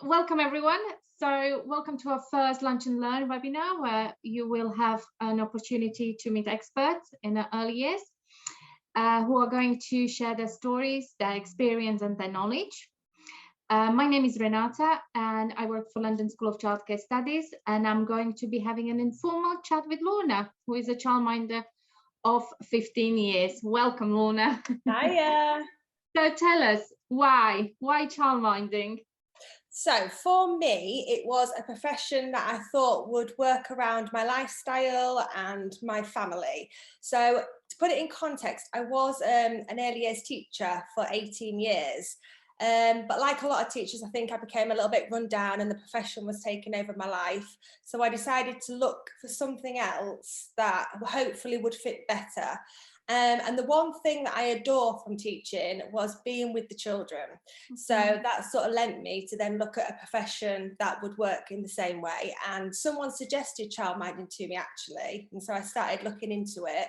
Welcome everyone. So welcome to our first Lunch and Learn webinar where you will have an opportunity to meet experts in the early years who are going to share their stories, their experience and their knowledge. My name is Renata and I work for London School of Childcare Studies, and I'm going to be having an informal chat with Lorna, who is a childminder of 15 years. Welcome, Lorna. Hiya. So tell us, why childminding? So for me, it was a profession that I thought would work around my lifestyle and my family. So to put it in context, I was an early years teacher for 18 years. But like a lot of teachers, I think I became a little bit run down and the profession was taking over my life. So I decided to look for something else that hopefully would fit better. And the one thing that I adore from teaching was being with the children. So that sort of lent me to then look at a profession that would work in the same way. And someone suggested childminding to me actually. And so I started looking into it.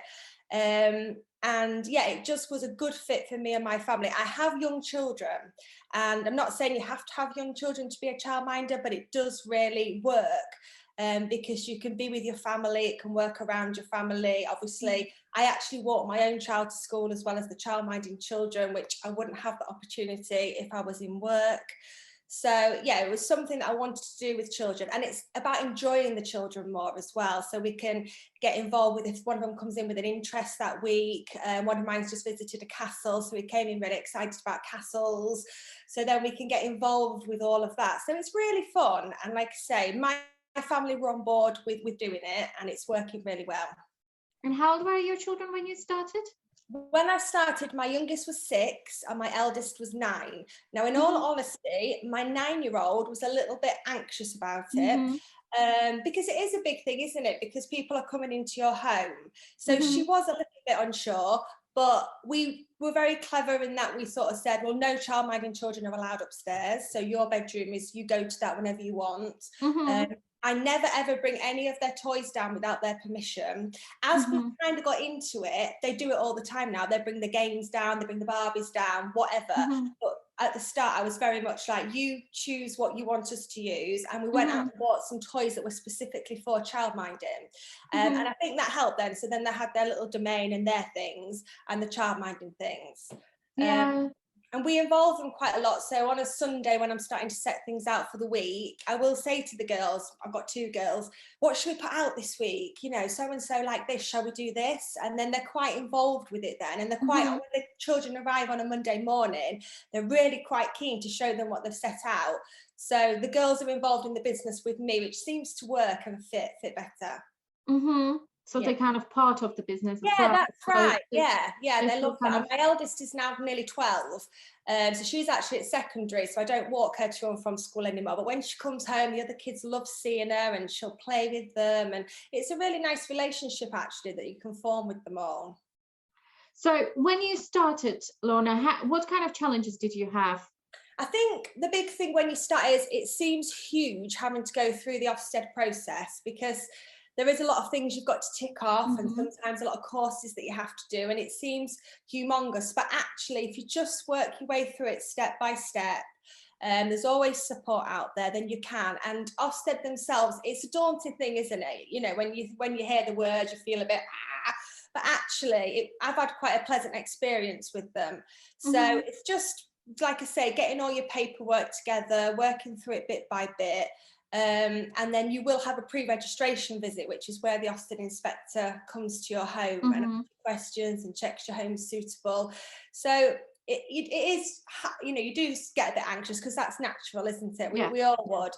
And yeah, it just was a good fit for me and my family. I have young children, and I'm not saying you have to have young children to be a childminder, but it does really work. Because you can be with your family, it can work around your family. Obviously, I actually walk my own child to school as well as the childminding children, which I wouldn't have the opportunity if I was in work. So yeah, it was something that I wanted to do with children, and it's about enjoying the children more as well. So we can get involved with, if one of them comes in with an interest that week. One of mine's just visited a castle, so we came in really excited about castles. So then we can get involved with all of that. So it's really fun, and like I say, my family were on board with doing it, and it's working really well. And how old were your children when you started? When I started, my youngest was 6 and my eldest was 9. Now, in all honesty, my 9-year-old was a little bit anxious about it. Because it is a big thing, isn't it? Because people are coming into your home. So she was a little bit unsure, but we were very clever in that we sort of said, well, no childminding children are allowed upstairs. So your bedroom is, you go to that whenever you want. I never ever bring any of their toys down without their permission. As we've kind of got into it, they do it all the time now. They bring the games down, they bring the Barbies down, whatever. But at the start, I was very much like, you choose what you want us to use. And we went out and bought some toys that were specifically for childminding. And I think that helped them. So then they had their little domain and their things and the childminding things. Yeah. And we involve them quite a lot. So on a Sunday, when I'm starting to set things out for the week, I will say to the girls, I've got 2 girls, what should we put out this week? You know, so-and-so like this, shall we do this? And then they're quite involved with it then. And they're quite, when the children arrive on a Monday morning, they're really quite keen to show them what they've set out. So the girls are involved in the business with me, which seems to work and fit better. So they're kind of part of the business as Yeah, well. that's right. Yeah, they they love that. kind And my eldest is now nearly 12. So she's actually at secondary, so I don't walk her to and from school anymore. But when she comes home, the other kids love seeing her and she'll play with them. And it's a really nice relationship, actually, that you can form with them all. So when you started, Lorna, what kind of challenges did you have? I think the big thing when you start is it seems huge having to go through the Ofsted process, because there is a lot of things you've got to tick off and sometimes a lot of courses that you have to do, and it seems humongous. But actually, if you just work your way through it step by step, there's always support out there, then you can. And Ofsted themselves, it's a daunting thing, isn't it? You know, when you hear the word, you feel a bit but actually I've had quite a pleasant experience with them. So it's just, like I say, getting all your paperwork together, working through it bit by bit. And then you will have a pre-registration visit, which is where the Ofsted inspector comes to your home and asks questions and checks your home suitable. So it is, you know, you do get a bit anxious because that's natural, isn't it? We all would.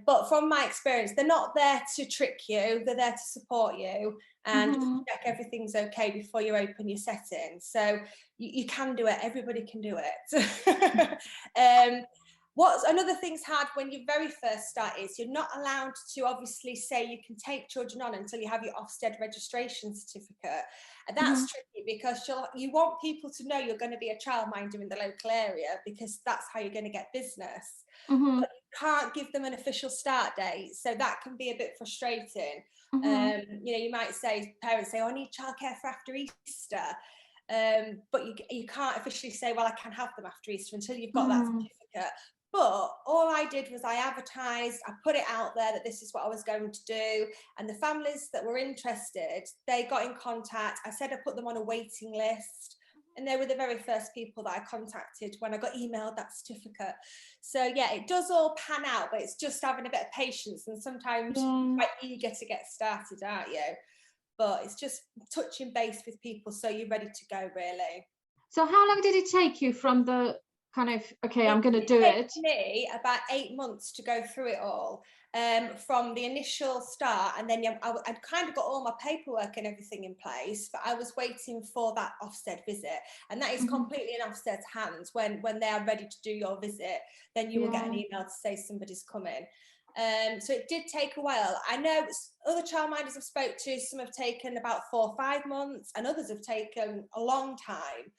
But from my experience, they're not there to trick you, they're there to support you and check everything's okay before you open your setting. So you can do it, everybody can do it. What's another thing's hard when you very first start is you're not allowed to obviously say you can take children on until you have your Ofsted registration certificate. And that's tricky because you want people to know you're going to be a childminder in the local area, because that's how you're going to get business. But you can't give them an official start date, so that can be a bit frustrating. You know, you might say, parents say, oh, I need childcare for after Easter. But you can't officially say, well, I can have them after Easter until you've got that certificate. But all I did was I advertised, I put it out there that this is what I was going to do. And the families that were interested, they got in contact. I said I put them on a waiting list. And they were the very first people that I contacted when I got emailed that certificate. So yeah, it does all pan out, but it's just having a bit of patience. And sometimes you're quite eager to get started, aren't you? But it's just touching base with people so you're ready to go, really. So how long did it take you from the kind of, okay, I'm going to do It it? took me about 8 months to go through it all, from the initial start, and then I'd kind of got all my paperwork and everything in place, but I was waiting for that Ofsted visit, and that is completely in Ofsted's hands. When they are ready to do your visit, then you will get an email to say somebody's coming. So it did take a while. I know other childminders I've spoke to, some have taken about 4 or 5 months, and others have taken a long time.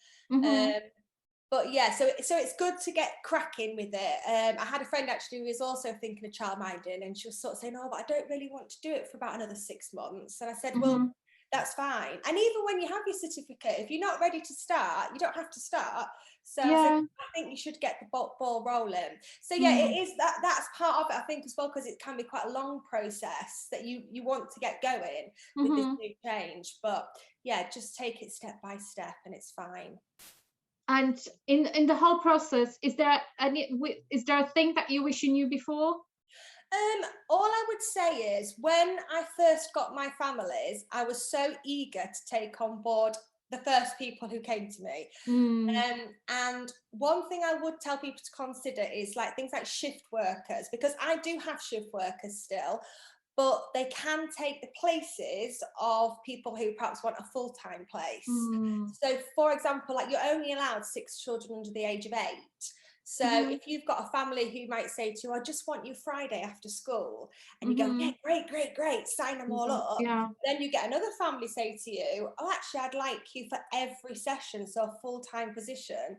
But yeah, so it's good to get cracking with it. I had a friend actually who was also thinking of childminding, and she was sort of saying, "Oh, but I don't really want to do it for about another 6 months." And I said, "Well, that's fine. And even when you have your certificate, if you're not ready to start, you don't have to start." So I said, I think you should get the ball rolling. So yeah, it is that's part of it, I think, as well, because it can be quite a long process that you want to get going with this new change. But yeah, just take it step by step, and it's fine. And in the whole process, is there a thing that you wish you knew before? All I would say is when I first got my families, I was so eager to take on board the first people who came to me. And one thing I would tell people to consider is like things like shift workers, because I do have shift workers still, but they can take the places of people who perhaps want a full-time place. So for example, like you're only allowed 6 children under the age of 8. So if you've got a family who might say to you, "I just want you Friday after school," and you go, "Yeah, great, sign them all up." Then you get another family say to you, "Oh, actually, I'd like you for every session, so a full-time position."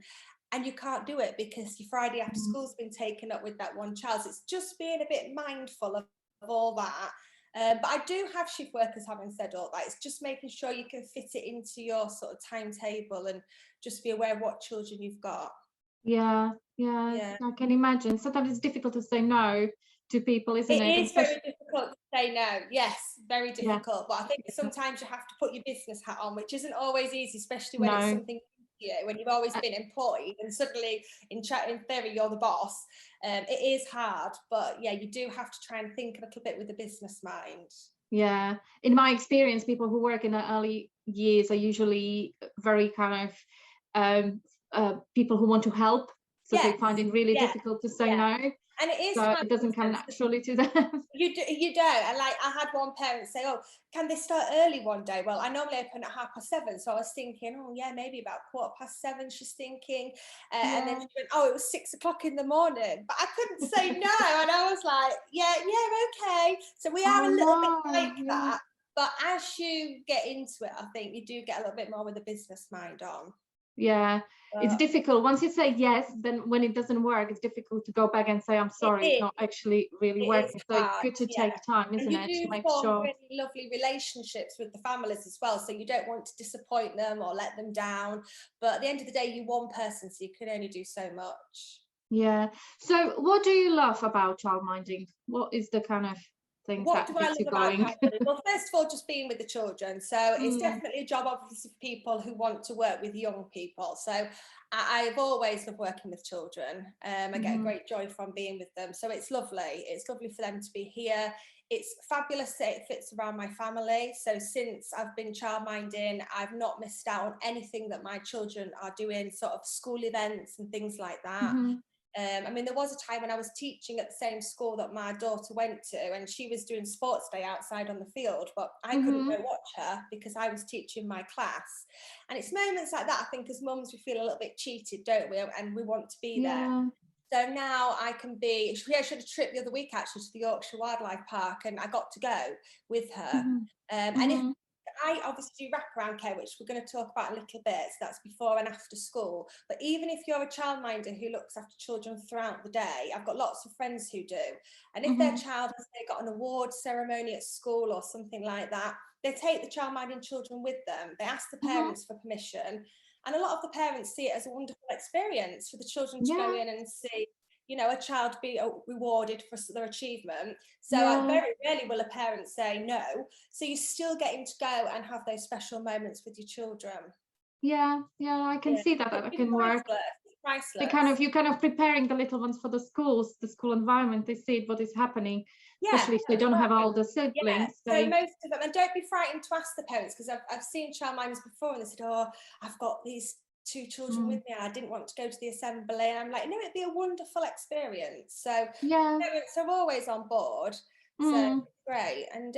And you can't do it because your Friday after school's been taken up with that one child. So it's just being a bit mindful of all that. But I do have shift workers, having said all that. It's just making sure you can fit it into your sort of timetable and just be aware of what children you've got. Yeah, I can imagine. Sometimes it's difficult to say no to people, isn't It it? is very difficult to say no. Yes, very Yeah. difficult. But I think sometimes you have to put your business hat on, which isn't always easy, especially when it's No. something new to you, when you've always been employed and suddenly in theory you're the boss. It is hard, but yeah, you do have to try and think a little bit with the business mind. Yeah. In my experience, people who work in the early years are usually very kind of people who want to help. So they find it really difficult to say no. And it is So hard it doesn't come naturally to them. You don't. And like I had one parent say, "Oh, can they start early one day?" Well, I normally open at 7:30, so I was thinking, "Oh yeah, maybe about 7:15." She's thinking, and then she went, "Oh, it was 6 o'clock in the morning," but I couldn't say no, and I was like, "Yeah, okay." So we are a little bit like that, but as you get into it, I think you do get a little bit more with the business mind on. Yeah, it's difficult. Once you say yes, then when it doesn't work, it's difficult to go back and say, "I'm sorry, it's not actually really working." So it's good to take time, isn't it, to make form sure. really lovely relationships with the families as well, so you don't want to disappoint them or let them down, but at the end of the day, you're one person, so you can only do so much. Yeah. So what do you love about childminding? What is the kind of thing What that do I gets love you about going? childminding? Well, first of all, just being with the children. So it's definitely a job, obviously, for people who want to work with young people. So I've always loved working with children. I get a great joy from being with them. So it's lovely. It's lovely for them to be here. It's fabulous that it fits around my family. So since I've been childminding, I've not missed out on anything that my children are doing, sort of school events and things like that. I mean, there was a time when I was teaching at the same school that my daughter went to, and she was doing sports day outside on the field, but I couldn't go watch her because I was teaching my class. And it's moments like that, I think, as mums, we feel a little bit cheated, don't we? And we want to be there. So now I can be, she had a trip the other week actually to the Yorkshire Wildlife Park, and I got to go with her. And if I obviously do wraparound care, which we're going to talk about in a little bit, so that's before and after school. But even if you're a childminder who looks after children throughout the day, I've got lots of friends who do. And if their child has got an award ceremony at school or something like that, they take the childminding children with them. They ask the parents for permission. And a lot of the parents see it as a wonderful experience for the children to go in and see, you know, a child be rewarded for their achievement. So Yeah. very rarely will a parent say no. So you're still getting to go and have those special moments with your children. Yeah, I can see that It's can work. priceless. You're kind of preparing the little ones for the school environment. They see what is happening, Yeah, especially if they don't have older yeah. siblings. So most of them, and don't be frightened to ask the parents, because I've seen childminders before and they said, oh, I've got these 2 children with me, I didn't want to go to the assembly. And I'm like, no, it'd be a wonderful experience. So Yeah. parents are always on board. So it's great. And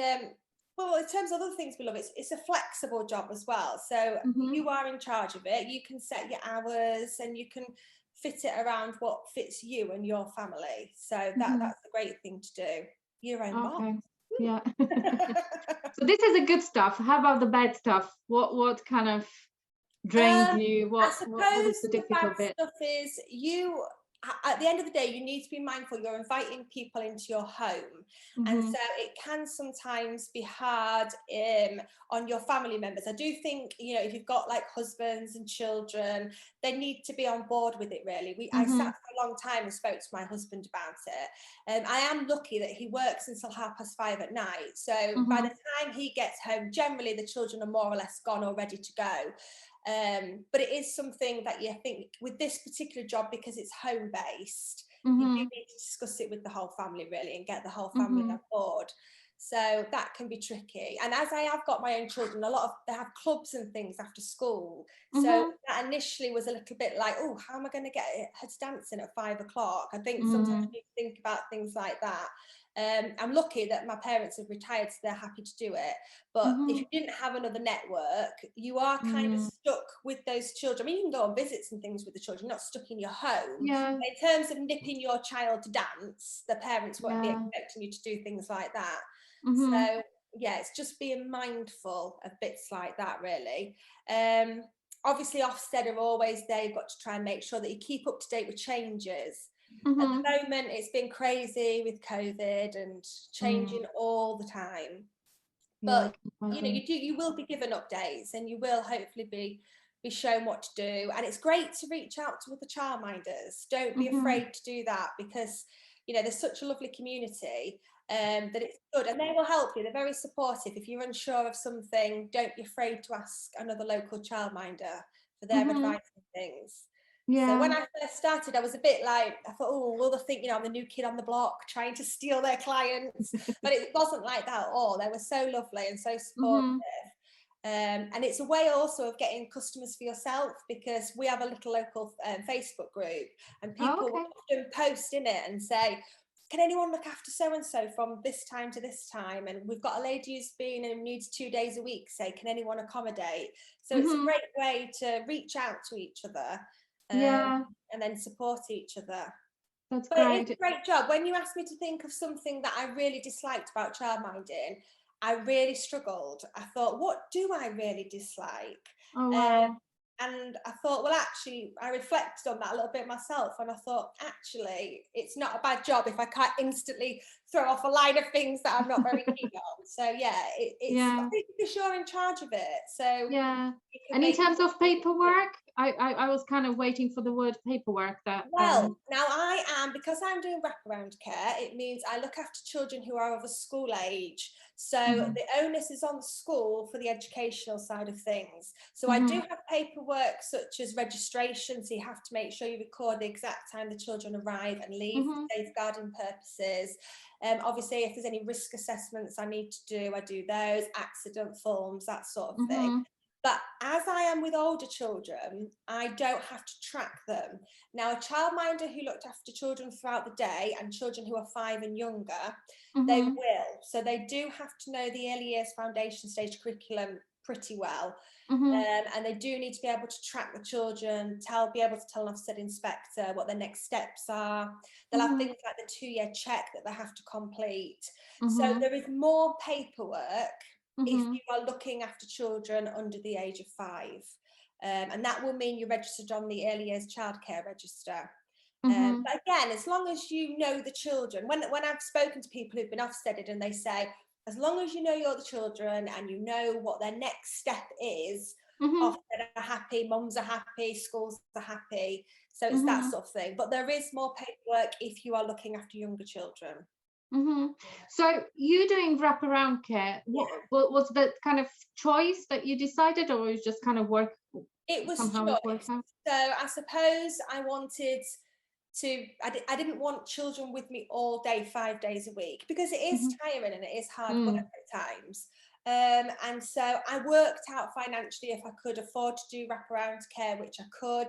well, in terms of other things we love, it's a flexible job as well. So you are in charge of it. You can set your hours and you can fit it around what fits you and your family. So that's a great thing to do. Your own boss. Yeah. So this is the good stuff. How about the bad stuff? What kind of drains you? I What suppose is the the bad difficult bit? stuff is you, at the end of the day, you need to be mindful you're inviting people into your home. And so it can sometimes be hard on your family members. I do think, you know, if you've got like husbands and children, they need to be on board with it, really. I sat for a long time and spoke to my husband about it. I am lucky that he works until 5:30 at night. So by the time he gets home, generally the children are more or less gone or ready to go. But it is something that you think with this particular job, because it's home based, you do need to discuss it with the whole family, really, and get the whole family on board. So that can be tricky. And as I have got my own children, they have clubs and things after school. So that initially was a little bit like, oh, how am I going to get her to dancing at 5 o'clock? I think sometimes you think about things like that. I'm lucky that my parents have retired, so they're happy to do it. But if you didn't have another network, you are kind of stuck with those children. I mean, you can go on visits and things with the children, not stuck in your home. Yeah. In terms of nipping your child to dance, the parents won't be expecting you to do things like that. So yeah, it's just being mindful of bits like that, really. Obviously Ofsted are always there. You've got to try and make sure that you keep up to date with changes. At the moment it's been crazy with COVID and changing all the time, but you know, you will be given updates and you will hopefully be shown what to do. And it's great to reach out to other childminders. Don't be afraid to do that, because you know, there's such a lovely community that it's good, and they will help you. They're very supportive. If you're unsure of something, don't be afraid to ask another local childminder for their advice and things. So when I first started, I was a bit like, I thought, oh, will they think, you know, I'm the new kid on the block trying to steal their clients? But it wasn't like that at all. They were so lovely and so supportive. And it's a way also of getting customers for yourself, because we have a little local Facebook group, and people will often post in it and say, can anyone look after so-and-so from this time to this time? And we've got a lady who's been and needs 2 days a week, say, can anyone accommodate? So it's a great way to reach out to each other. And then support each other. That's but great. It's a great job. When you asked me to think of something that I really disliked about childminding, I really struggled. I thought, what do I really dislike? Oh, wow. And I thought, well, actually, I reflected on that a little bit myself, and I thought, actually, it's not a bad job if I can't instantly throw off a line of things that I'm not very keen on. So yeah, I think because you're in charge of it. So yeah. And in terms of paperwork, I was kind of waiting for the word paperwork. That well, now I am, because I'm doing wraparound care, it means I look after children who are of a school age. So the onus is on the school for the educational side of things. So I do have paperwork such as registration. So you have to make sure you record the exact time the children arrive and leave for safeguarding purposes. Obviously, if there's any risk assessments I need to do, I do those, accident forms, that sort of thing. But as I am with older children, I don't have to track them. Now, a childminder who looked after children throughout the day and children who are 5 and younger, they will. So they do have to know the early years foundation stage curriculum pretty well. And they do need to be able to track the children, be able to tell an Ofsted inspector what their next steps are. They'll have things like the 2-year check that they have to complete. So there is more paperwork if you are looking after children under the age of 5. And that will mean you're registered on the early years childcare register. But again, as long as you know the children, when I've spoken to people who've been Ofsteded and they say, as long as you know you're the children and you know what their next step is, Ofsted are happy, mums are happy, schools are happy. So it's that sort of thing. But there is more paperwork if you are looking after younger children. So you doing wraparound care, what was the kind of choice that you decided, or was just kind of work? It was somehow choice. it worked out? So I suppose I wanted to, I didn't want children with me all day, 5 days a week, because it is tiring and it is hard work at times. And so I worked out financially if I could afford to do wraparound care, which I could.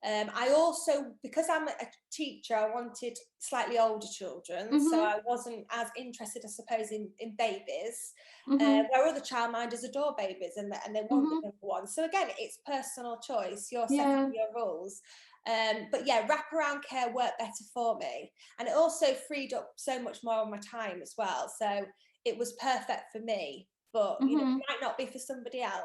I also, because I'm a teacher, I wanted slightly older children, so I wasn't as interested, I suppose, in babies, where other childminders adore babies and they want the younger ones. So again, it's personal choice, you're setting your rules. But yeah, wraparound care worked better for me, and it also freed up so much more of my time as well. So it was perfect for me, but you know, it might not be for somebody else.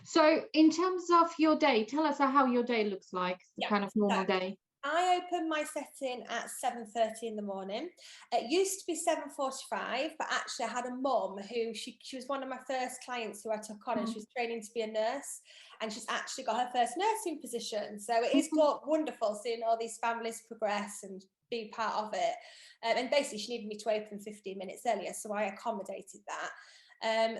So in terms of your day, tell us how your day looks like, the kind of normal day. I open my setting at 7:30 in the morning. It used to be 7:45, but actually I had a mum who, she was one of my first clients who I took on, and she was training to be a nurse, and she's actually got her first nursing position. So it is wonderful seeing all these families progress and be part of it. And basically she needed me to open 15 minutes earlier, so I accommodated that.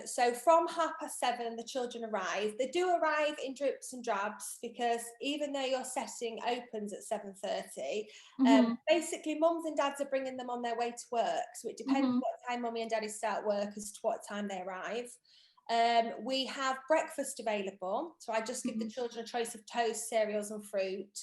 So from 7:30, the children arrive. They do arrive in drips and drabs, because even though your setting opens at 7:30, basically mums and dads are bringing them on their way to work. So it depends what time mummy and daddy start work as to what time they arrive. We have breakfast available. So I just give the children a choice of toast, cereals and fruit.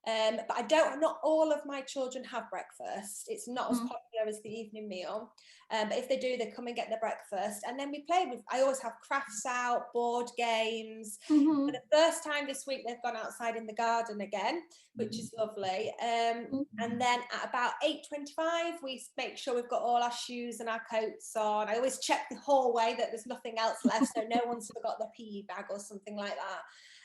But not all of my children have breakfast. It's not as popular as the evening meal. But if they do, they come and get their breakfast. And then we play with, I always have crafts out, board games. For the first time this week, they've gone outside in the garden again, which is lovely. And then at about 8:25, we make sure we've got all our shoes and our coats on. I always check the hallway that there's nothing else left, so no one's forgot their PE bag or something like that.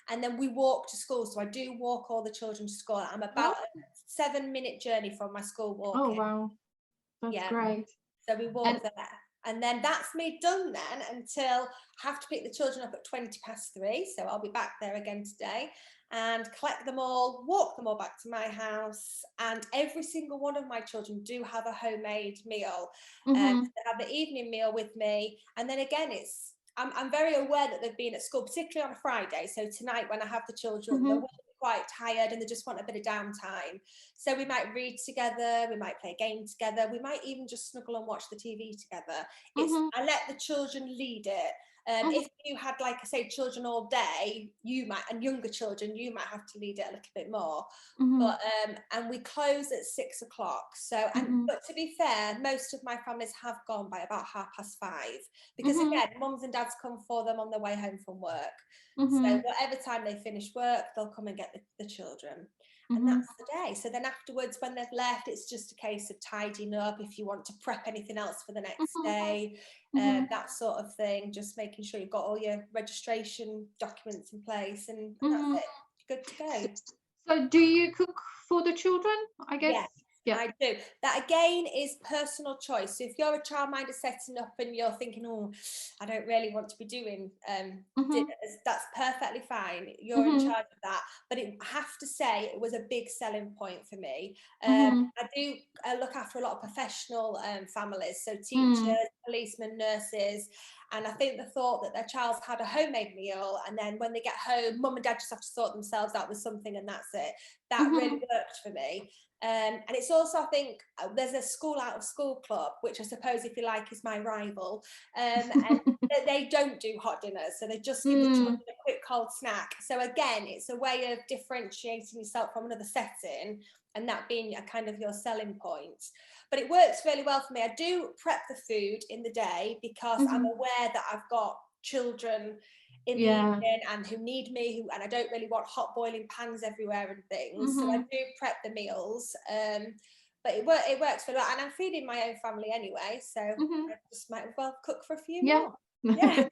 And then we walk to school. So I do walk all the children to school. I'm about a 7-minute journey from my school walking. Oh, wow. That's great. So we walk there. And then that's me done then, until I have to pick the children up at 3:20. So I'll be back there again today and collect them all, walk them all back to my house. And every single one of my children do have a homemade meal. They have the evening meal with me. And then again, I'm very aware that they've been at school, particularly on a Friday. So tonight when I have the children, they're quite tired and they just want a bit of downtime. So we might read together, we might play a game together, we might even just snuggle and watch the TV together. I let the children lead it. If you had, like I say, children all day, and younger children, you might have to lead it a little bit more. But and we close at 6 o'clock. So, but to be fair, most of my families have gone by about 5:30, because again, mums and dads come for them on their way home from work. So whatever time they finish work, they'll come and get the children. And that's the day. So then afterwards, when they've left, it's just a case of tidying up, if you want to prep anything else for the next day, that sort of thing, just making sure you've got all your registration documents in place, and that's it, good to go. So do you cook for the children, I guess? Yes. Yeah. I do. That again is personal choice. So if you're a childminder setting up and you're thinking, oh, I don't really want to be doing dinners, that's perfectly fine. You're in charge of that. But I have to say, it was a big selling point for me. I do look after a lot of professional families, so teachers, policemen, nurses. And I think the thought that their child's had a homemade meal, and then when they get home, mum and dad just have to sort themselves out with something, and that's it. That really worked for me. And it's also, I think, there's a school out of school club, which I suppose, if you like, is my rival. And they don't do hot dinners, so they just give the children a quick cold snack. So again, it's a way of differentiating yourself from another setting, and that being a kind of your selling point. But it works really well for me. I do prep the food in the day, because I'm aware that I've got children in the evening and who need me, and I don't really want hot boiling pans everywhere and things. So I do prep the meals. But it works for a lot, and I'm feeding my own family anyway, so I just might as well cook for a few more. Yeah.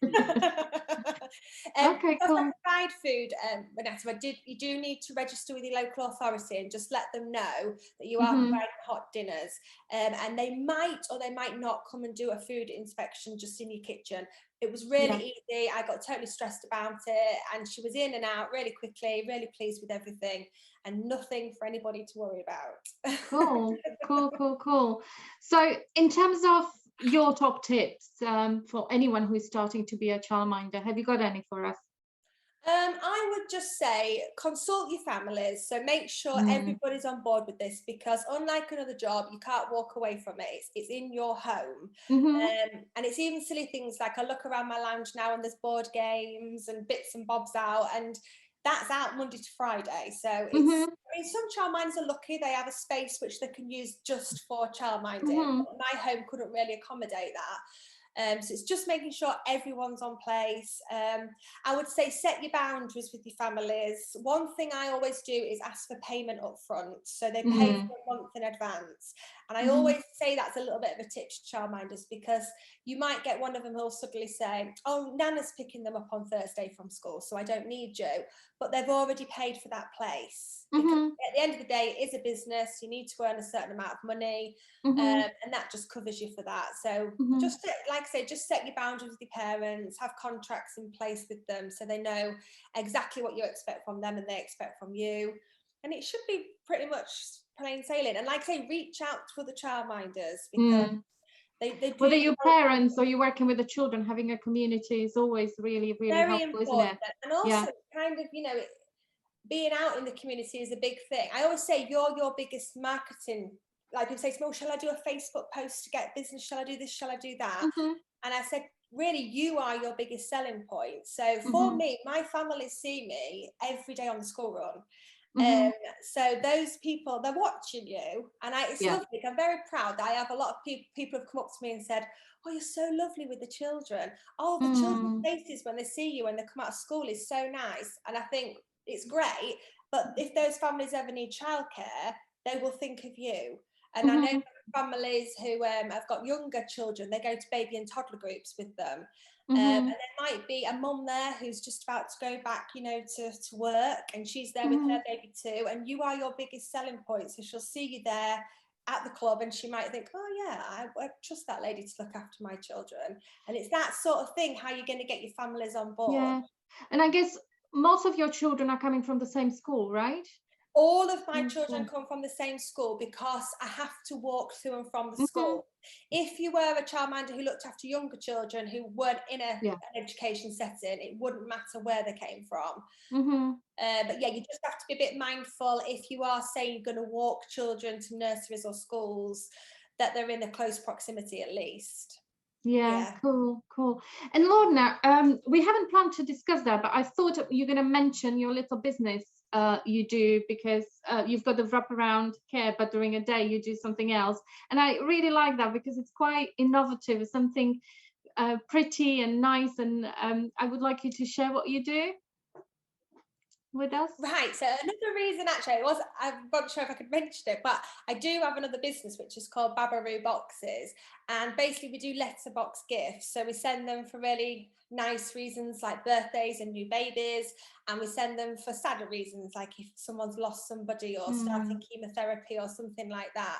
Okay, cool. I provide food, Vanessa, you do need to register with your local authority and just let them know that you are providing hot dinners, and they might or they might not come and do a food inspection just in your kitchen. It was really easy. I got totally stressed about it, and she was in and out really quickly, really pleased with everything, and nothing for anybody to worry about. Cool, cool, cool, cool. So in terms of your top tips for anyone who is starting to be a childminder, have you got any for us? I would just say consult your families. So make sure everybody's on board with this, because unlike another job, you can't walk away from it. It's in your home. And it's even silly things like I look around my lounge now and there's board games and bits and bobs out, and that's out Monday to Friday. So it's, I mean, some childminders are lucky, they have a space which they can use just for childminding. But my home couldn't really accommodate that. So it's just making sure everyone's on place. I would say set your boundaries with your families. One thing I always do is ask for payment up front, so they pay for a month in advance. And I always say that's a little bit of a tip to childminders, because you might get one of them who'll suddenly say, oh, Nana's picking them up on Thursday from school, so I don't need you. But they've already paid for that place. Because at the end of the day, it is a business. You need to earn a certain amount of money, and that just covers you for that. So just, like I say, just set your boundaries with your parents, have contracts in place with them so they know exactly what you expect from them and they expect from you. And it should be pretty much plain sailing. And like I say, reach out to other childminders, because they do. Whether you're parents or you're working with the children, having a community is always really, really very helpful, important. isn't it? And also kind of, you know, being out in the community is a big thing. I always say you're your biggest marketing. Like people say to me, oh, shall I do a Facebook post to get business? Shall I do this? Shall I do that? And I said, really, you are your biggest selling point. So for me, my family see me every day on the school run. So those people, they're watching you, and it's lovely. I'm very proud that I have a lot of people have come up to me and said, oh, you're so lovely with the children. Oh, the children's faces when they see you when they come out of school is so nice. And I think it's great, but if those families ever need childcare, they will think of you. And I know families who have got younger children, they go to baby and toddler groups with them. And there might be a mum there who's just about to go back, you know, to work, and she's there with her baby too. And you are your biggest selling point. So she'll see you there at the club and she might think, oh yeah, I trust that lady to look after my children. And it's that sort of thing, how you're going to get your families on board. Yeah. And I guess most of your children are coming from the same school, right? All of my children come from the same school, because I have to walk to and from the school. If you were a childminder who looked after younger children who weren't in an education setting, it wouldn't matter where they came from. But yeah, you just have to be a bit mindful if you are saying you're going to walk children to nurseries or schools, that they're in a close proximity at least. Yeah, cool. And Lorna, we haven't planned to discuss that, but I thought you're going to mention your little business you do, because you've got the wraparound care, but during a day you do something else. And I really like that, because it's quite innovative, something pretty and nice. And I would like you to share what you do with us. Right, so another reason, actually, I'm not sure if I could mention it, but I do have another business which is called Wraparound boxes, and basically we do letterbox gifts. So we send them for really nice reasons like birthdays and new babies, and we send them for sadder reasons like if someone's lost somebody or starting chemotherapy or something like that.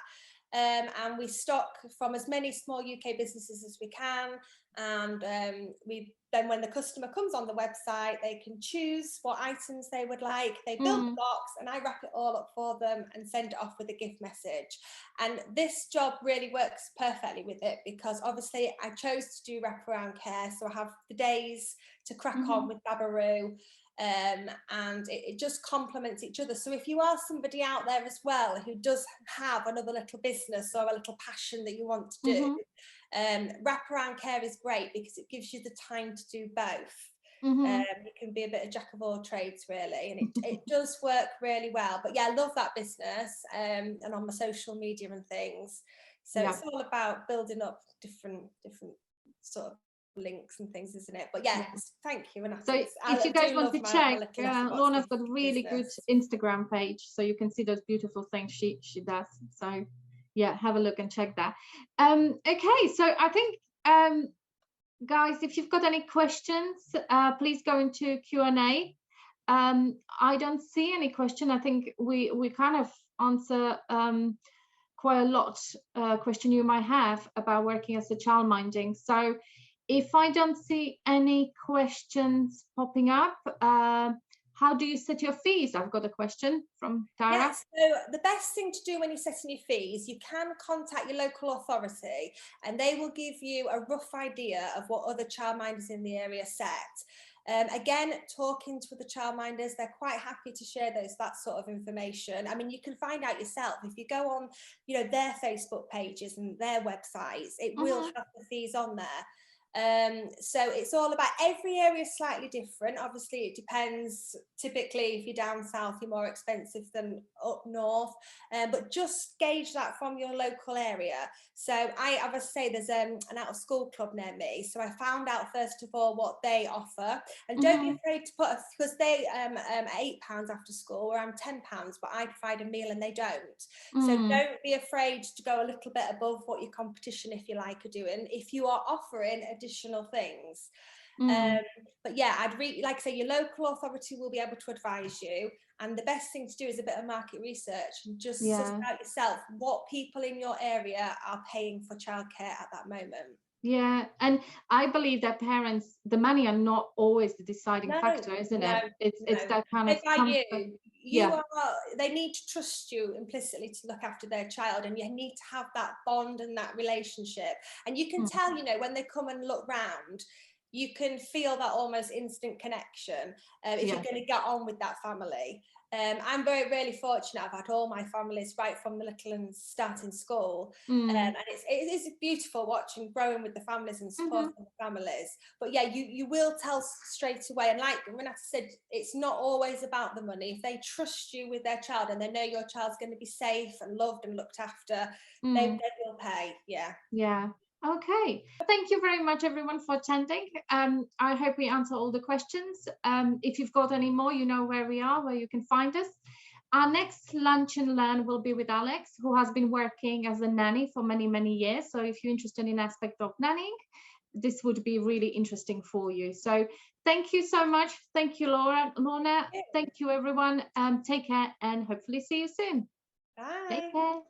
And we stock from as many small UK businesses as we can, and then when the customer comes on the website, they can choose what items they would like. They build the box, and I wrap it all up for them and send it off with a gift message. And this job really works perfectly with it, because obviously I chose to do wraparound care, so I have the days to crack on with Wraparound. And it just complements each other. So if you are somebody out there as well who does have another little business or a little passion that you want to do, wraparound care is great, because it gives you the time to do both. You can be a bit of jack of all trades, really, and it does work really well. But yeah, I love that business, and on my social media and things. So it's all about building up different sort of links and things, isn't it? But thank you. And so if you guys want to check, Lorna's got a really good Instagram page, so you can see those beautiful things she does. So yeah, have a look and check that. Okay, so I think guys, if you've got any questions, please go into Q&A. I don't see any question. I think we kind of answer quite a lot question you might have about working as a childminding. So if I don't see any questions popping up, how do you set your fees? I've got a question from Tara. Yes, so the best thing to do when you're setting your fees, you can contact your local authority and they will give you a rough idea of what other childminders in the area set. Again, talking to the childminders, they're quite happy to share that sort of information. I mean, you can find out yourself if you go on, their Facebook pages and their websites. It will have the fees on there. So it's all about, every area is slightly different. Obviously it depends. Typically if you're down south you're more expensive than up north, but just gauge that from your local area. So I obviously say there's an out of school club near me, so I found out first of all what they offer, and don't be afraid to put because they £8 after school, or I'm £10, but I provide a meal and they don't. So don't be afraid to go a little bit above what your competition, if you like, are doing if you are offering additional things. But yeah, I'd really like to say your local authority will be able to advise you, and the best thing to do is a bit of market research and just suss out yourself what people in your area are paying for childcare at that moment. Yeah, and I believe that parents, the money are not always the deciding factor, isn't it? It's that kind of comfort. They need to trust you implicitly to look after their child, and you need to have that bond and that relationship. And you can tell, when they come and look round, you can feel that almost instant connection if you're going to get on with that family. I'm very, really fortunate. I've had all my families right from the little and starting school, and it is beautiful watching growing with the families and supporting the families. But yeah, you will tell straight away. And like Renata said, it's not always about the money. If they trust you with their child and they know your child's going to be safe and loved and looked after, they will pay. Yeah. Okay. Thank you very much, everyone, for attending. I hope we answer all the questions. If you've got any more, you know where we are, where you can find us. Our next Lunch and Learn will be with Alex, who has been working as a nanny for many, many years. So if you're interested in aspect of nannying, this would be really interesting for you. So thank you so much. Thank you, Lorna. Thank you, everyone. Take care and hopefully see you soon. Bye. Take care.